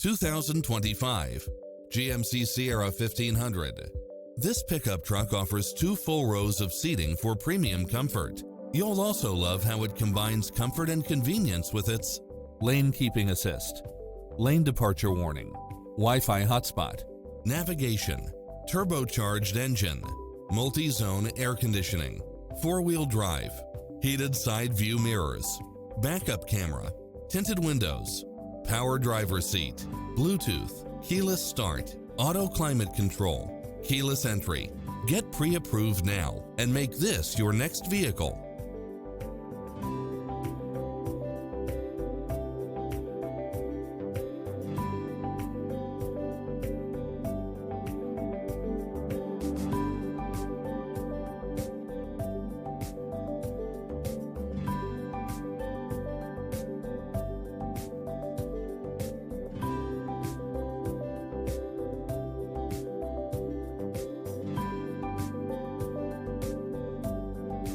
2025 GMC Sierra 1500. This pickup truck offers 2 full rows of seating for premium comfort. You'll also love how it combines comfort and convenience with its lane keeping assist, lane departure warning, Wi-Fi hotspot, navigation, turbocharged engine, multi-zone air conditioning, 4-wheel drive, heated side view mirrors, backup camera, tinted windows, power driver seat, Bluetooth, keyless start, auto climate control, keyless entry. Get pre-approved now and make this your next vehicle.